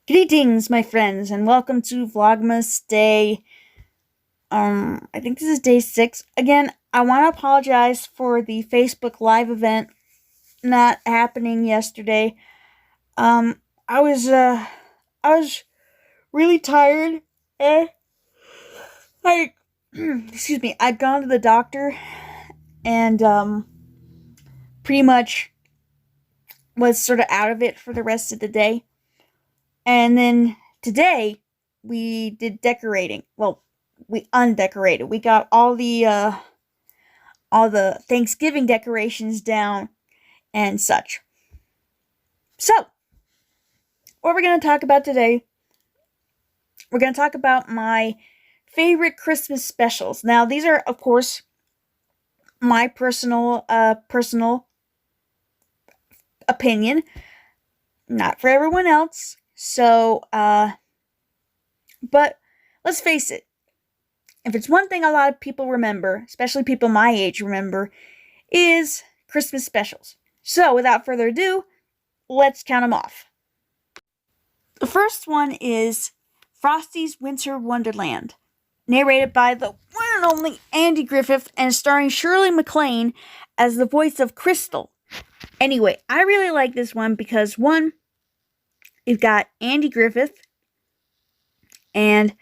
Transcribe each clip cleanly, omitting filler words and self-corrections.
Greetings, my friends, and welcome to Vlogmas day. I think this is day 6. Again, I want to apologize for the Facebook Live event not happening yesterday. I was really tired, and I, excuse me, I'd gone to the doctor, and pretty much was sort of out of it for the rest of the day. And then today, we did decorating. Well, we undecorated. We got all the Thanksgiving decorations down and such. So, what we're going to talk about today, we're going to talk about my favorite Christmas specials. Now, these are, of course, my personal opinion, not for everyone else. So, but let's face it, if it's one thing a lot of people remember, especially people my age remember, is Christmas specials. So, without further ado, let's count them off. The first one is Frosty's Winter Wonderland, narrated by the one and only Andy Griffith and starring Shirley MacLaine as the voice of Crystal. Anyway, I really like this one because, one, you've got Andy Griffith, and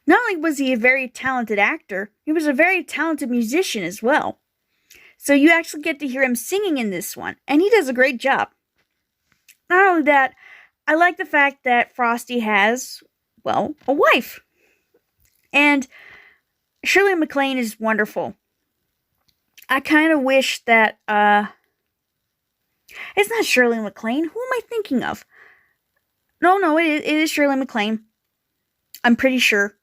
not only was he a very talented actor, he was a very talented musician as well. So you actually get to hear him singing in this one, and he does a great job. Not only that, I like the fact that Frosty has, well, a wife. And Shirley MacLaine is wonderful. I kind of wish that, it's not Shirley MacLaine. Who am I thinking of? No, it is Shirley MacLaine. I'm pretty sure.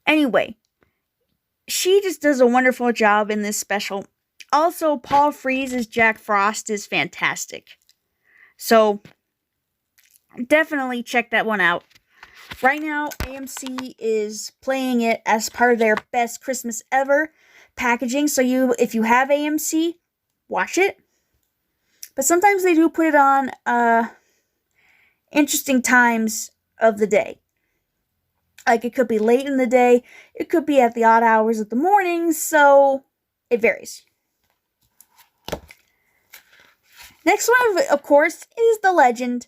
Anyway, she just does a wonderful job in this special. Also, Paul Frees as Jack Frost is fantastic. So, definitely check that one out. Right now, AMC is playing it as part of their Best Christmas Ever packaging. So, if you have AMC, watch it. But sometimes they do put it on interesting times of the day. Like, it could be late in the day, it could be at the odd hours of the morning, so it varies. Next one, of course, is the legend,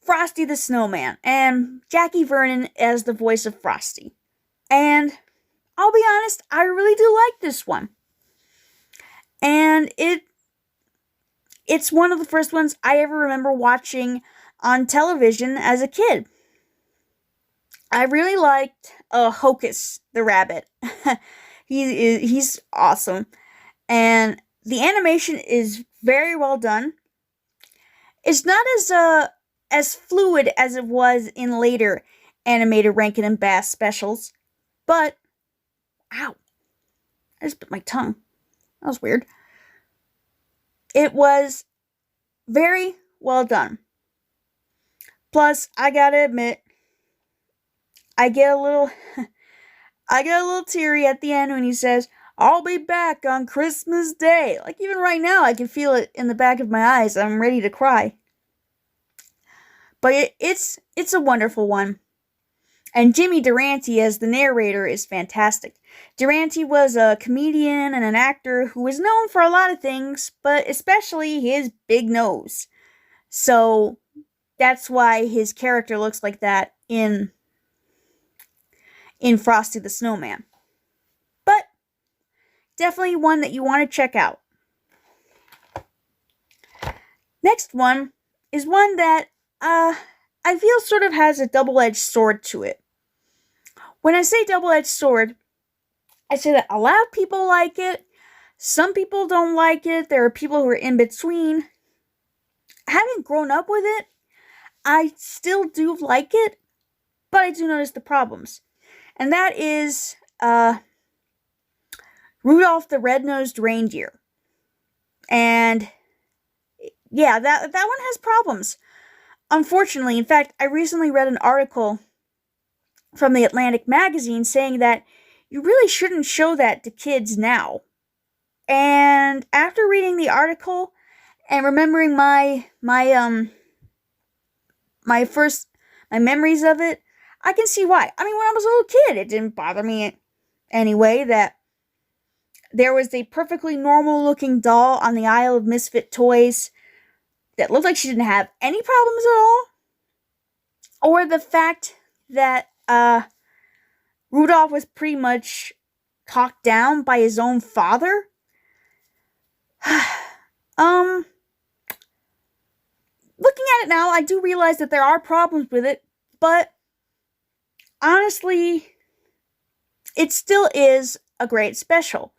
Frosty the Snowman, and Jackie Vernon as the voice of Frosty. And I'll be honest, I really do like this one. And it's one of the first ones I ever remember watching on television as a kid. I really liked Hocus the rabbit. He's awesome. And the animation is very well done. It's not as fluid as it was in later animated Rankin and Bass specials, but ow. I just bit my tongue. That was weird. It was very well done. Plus, I gotta admit, I get a little teary at the end when he says, "I'll be back on Christmas Day." Like, even right now, I can feel it in the back of my eyes. I'm ready to cry. But it's a wonderful one. And Jimmy Durante as the narrator is fantastic. Durante was a comedian and an actor who was known for a lot of things, but especially his big nose. So that's why his character looks like that in Frosty the Snowman. But definitely one that you want to check out. Next one is one that I feel sort of has a double-edged sword to it. When I say double-edged sword, I say that a lot of people like it, some people don't like it, there are people who are in between. Having grown up with it, I still do like it, but I do notice the problems. And that is Rudolph the Red-Nosed Reindeer. And yeah, that one has problems. Unfortunately, in fact, I recently read an article from the Atlantic magazine saying that you really shouldn't show that to kids now. And after reading the article and remembering my my memories of it, I can see why. I mean, when I was a little kid, it didn't bother me anyway that there was a perfectly normal looking doll on the aisle of misfit toys that looked like she didn't have any problems at all. Or the fact that Rudolph was pretty much talked down by his own father. Looking at it now, I do realize that there are problems with it, but honestly, it still is a great special.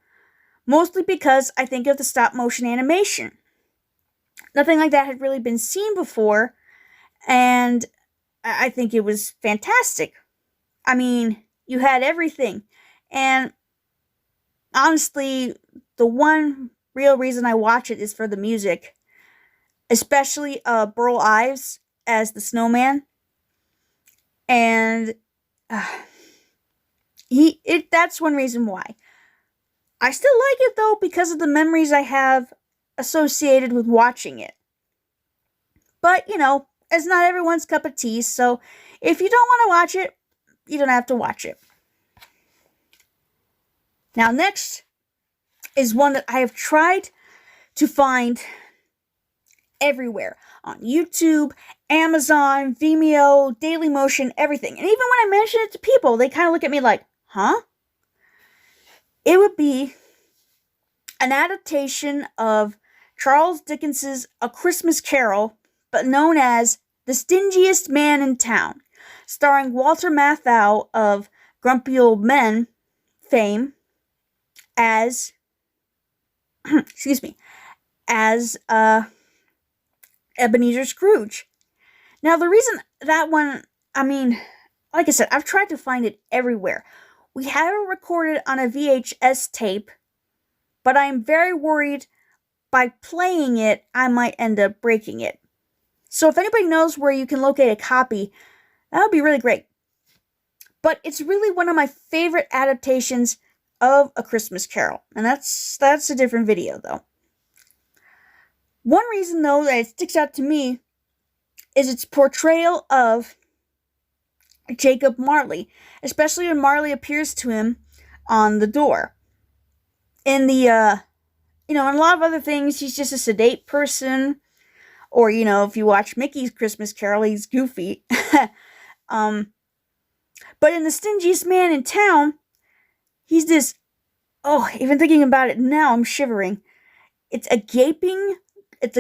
Mostly because I think of the stop motion animation. Nothing like that had really been seen before, and I think it was fantastic. I mean, you had everything, and honestly, the one real reason I watch it is for the music. Especially Burl Ives as the snowman. And that's one reason why. I still like it though because of the memories I have associated with watching it. But, you know, it's not everyone's cup of tea, so if you don't want to watch it, you don't have to watch it. Now, next is one that I have tried to find everywhere. On YouTube, Amazon, Vimeo, Dailymotion, everything. And even when I mention it to people, they kind of look at me like, huh? It would be an adaptation of Charles Dickens's A Christmas Carol, but known as The Stingiest Man in Town, starring Walter Matthau of Grumpy Old Men fame as, as Ebenezer Scrooge. Now, the reason that one, I mean, like I said, I've tried to find it everywhere. We have it recorded on a VHS tape, but I'm very worried by playing it, I might end up breaking it. So if anybody knows where you can locate a copy, that would be really great. But it's really one of my favorite adaptations of A Christmas Carol. And that's a different video, though. One reason, though, that it sticks out to me is its portrayal of Jacob Marley, especially when Marley appears to him on the door. In the, in a lot of other things, he's just a sedate person. Or, if you watch Mickey's Christmas Carol, he's goofy. But in The Stingiest Man in Town, he's this, even thinking about it now, I'm shivering. It's a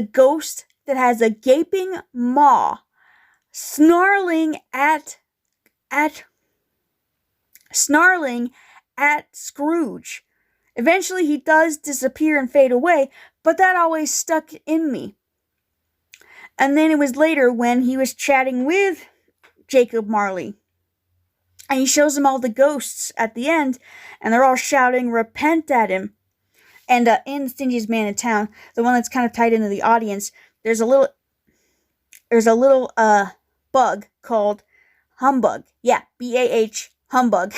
ghost that has a gaping maw, snarling at Scrooge. Eventually he does disappear and fade away, but that always stuck in me. And then it was later when he was chatting with Jacob Marley, and he shows him all the ghosts at the end, and they're all shouting, "Repent" at him. And in Stingiest Man in Town, the one that's kind of tied into the audience, there's a little bug called Humbug. Yeah, B-A-H, Humbug.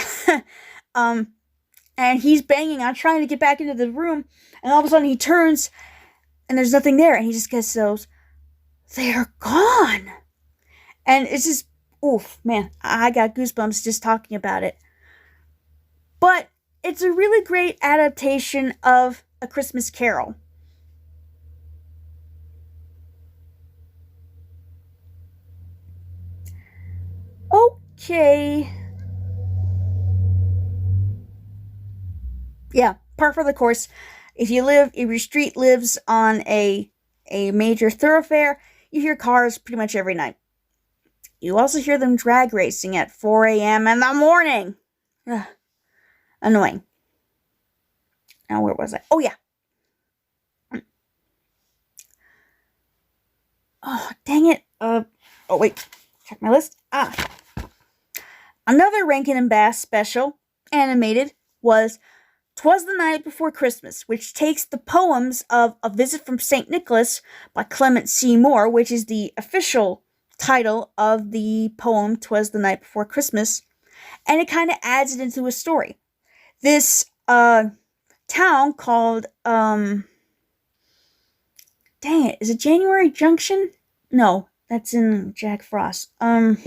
And he's banging on, trying to get back into the room, and all of a sudden he turns, and there's nothing there, and he just gets those, "They're gone." And it's just, oof, man, I got goosebumps just talking about it. But it's a really great adaptation of A Christmas Carol. Okay. Yeah, par for the course. If your street lives on a major thoroughfare, you hear cars pretty much every night. You also hear them drag racing at 4 a.m. in the morning. Ugh. Annoying. Now, where was I? Oh, yeah. Oh, dang it. Wait. Check my list. Another Rankin and Bass special, animated, was Twas the Night Before Christmas, which takes the poems of A Visit from St. Nicholas by Clement C. Moore, which is the official title of the poem Twas the Night Before Christmas, and it kind of adds it into a story. This town called, dang it, is it January Junction? No, that's in Jack Frost. Oh,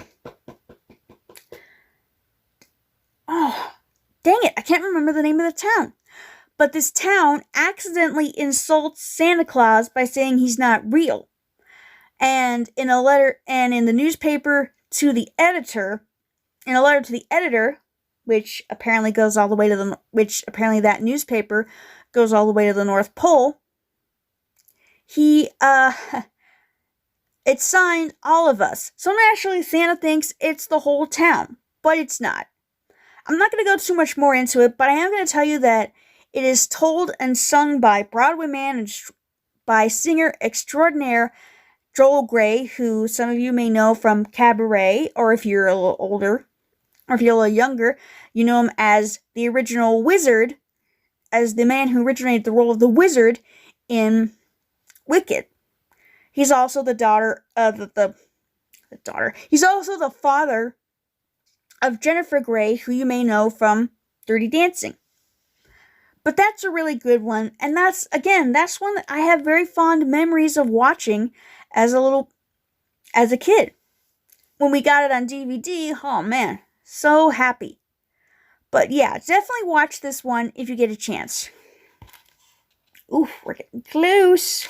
dang it, I can't remember the name of the town. But this town accidentally insults Santa Claus by saying he's not real. And in a letter, and in the newspaper to the editor, in a letter to the editor, which apparently that newspaper goes all the way to the North Pole, it signed all of us. So naturally, Santa thinks it's the whole town, but it's not. I'm not going to go too much more into it, but I am going to tell you that it is told and sung by Broadway man and by singer extraordinaire Joel Grey, who some of you may know from Cabaret, or if you're a little older, or if you're a little younger, you know him as the original wizard, as the man who originated the role of the wizard in Wicked. He's also the He's also the father of Jennifer Grey, who you may know from Dirty Dancing. But that's a really good one, and that's one that I have very fond memories of watching as a kid. When we got it on DVD, oh man, so happy. But yeah, definitely watch this one if you get a chance. Ooh, we're getting close.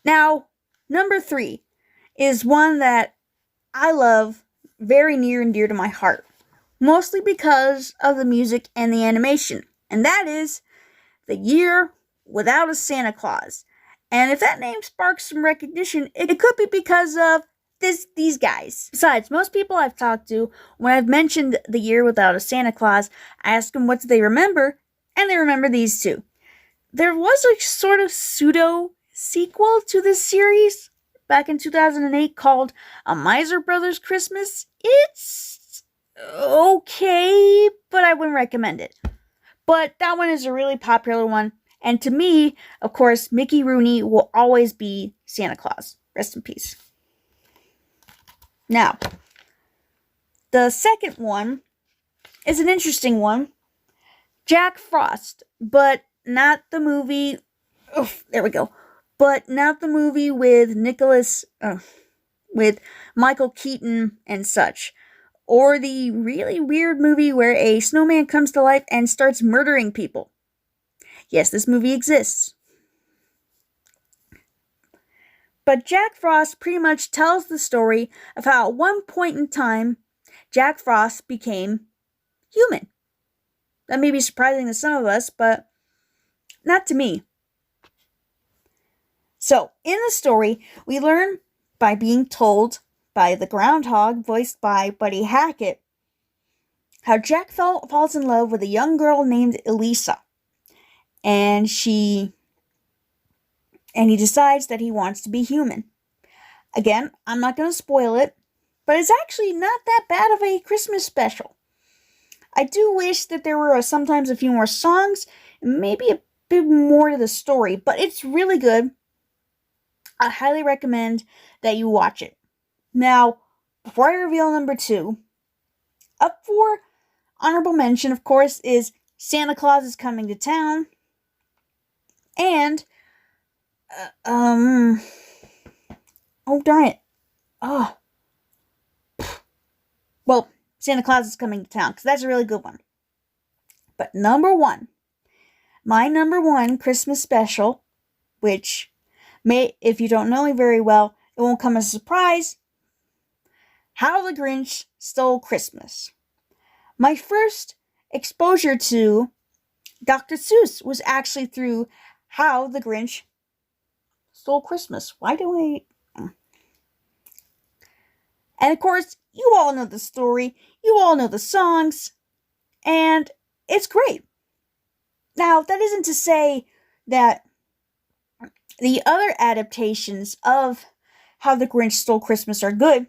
Now, number 3 is one that I love, very near and dear to my heart. Mostly because of the music and the animation. And that is The Year Without a Santa Claus. And if that name sparks some recognition, it could be because of these guys. Besides, most people I've talked to, when I've mentioned The Year Without a Santa Claus, I ask them what do they remember, and they remember these two. There was a sort of pseudo sequel to this series back in 2008 called A Miser Brothers Christmas. It's okay, but I wouldn't recommend it. But that one is a really popular one. And to me, of course, Mickey Rooney will always be Santa Claus. Rest in peace. Now, the second one is an interesting one. Jack Frost, but not the movie. There we go. But not the movie with with Michael Keaton and such. Or the really weird movie where a snowman comes to life and starts murdering people. Yes, this movie exists. But Jack Frost pretty much tells the story of how at one point in time, Jack Frost became human. That may be surprising to some of us, but not to me. So, in the story, we learn by being told by the groundhog, voiced by Buddy Hackett, how Jack falls in love with a young girl named Elisa. And he decides that he wants to be human. Again, I'm not going to spoil it, but it's actually not that bad of a Christmas special. I do wish that there were sometimes a few more songs, and maybe a bit more to the story, but it's really good. I highly recommend that you watch it. Now, before I reveal number 2, up for honorable mention, of course, is Santa Claus is Coming to Town. And, oh darn it. Well, Santa Claus is Coming to Town, because that's a really good one. But number 1, my number 1 Christmas special, which if you don't know me very well, it won't come as a surprise, How the Grinch Stole Christmas. My first exposure to Dr. Seuss was actually through How the Grinch Stole Christmas. And of course, you all know the story, you all know the songs, and it's great. Now, that isn't to say that the other adaptations of How the Grinch Stole Christmas are good.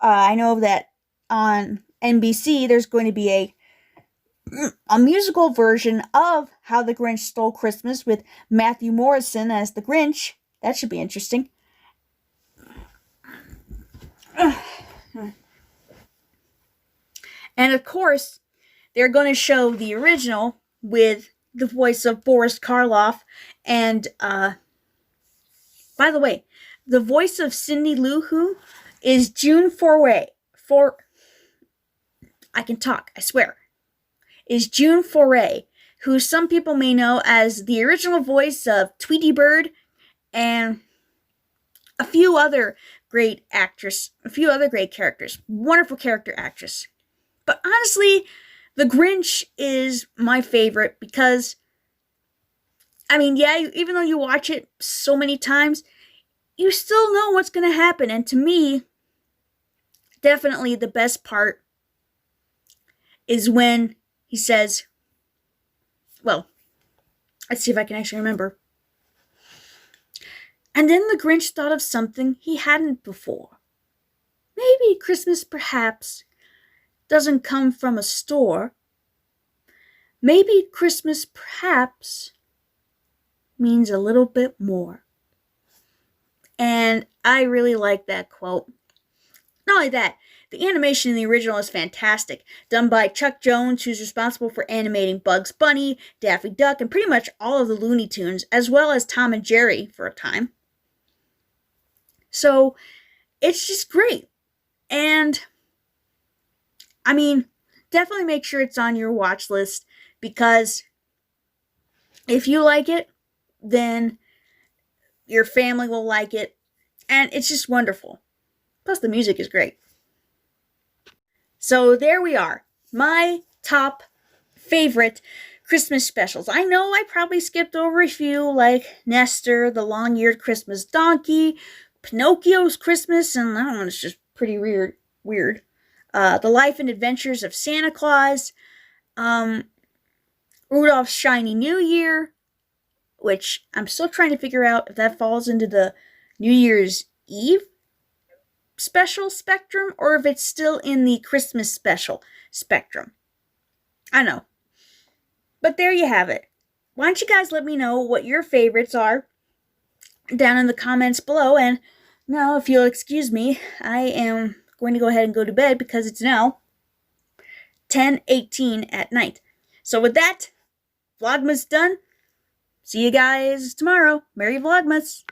I know that on NBC there's going to be a musical version of How the Grinch Stole Christmas with Matthew Morrison as the Grinch. That should be interesting. And of course, they're going to show the original with the voice of Boris Karloff. And, by the way, the voice of Cindy Lou Who is June Foray. I can talk, I swear. Is June Foray, who some people may know as the original voice of Tweety Bird and a few other great characters. Wonderful character actress. But honestly, The Grinch is my favorite because, I mean, yeah, even though you watch it so many times, you still know what's going to happen. And to me, definitely the best part is when he says, well, let's see if I can actually remember. And then the Grinch thought of something he hadn't before. Maybe Christmas perhaps doesn't come from a store. Maybe Christmas perhaps means a little bit more. And I really like that quote. Not only that, the animation in the original is fantastic, done by Chuck Jones, who's responsible for animating Bugs Bunny, Daffy Duck, and pretty much all of the Looney Tunes, as well as Tom and Jerry for a time. So, it's just great. And, I mean, definitely make sure it's on your watch list, because if you like it, then your family will like it, and it's just wonderful. Plus, the music is great. So there we are, my top favorite Christmas specials. I know I probably skipped over a few, like Nestor, The Long-Eared Christmas Donkey, Pinocchio's Christmas, and that one's just pretty weird. The Life and Adventures of Santa Claus, Rudolph's Shiny New Year, which I'm still trying to figure out if that falls into the New Year's Eve special spectrum, or if it's still in the Christmas special spectrum. I don't know. But there you have it. Why don't you guys let me know what your favorites are down in the comments below. And now, if you'll excuse me, I am going to go ahead and go to bed because it's now 10:18 at night. So with that, Vlogmas done. See you guys tomorrow. Merry Vlogmas!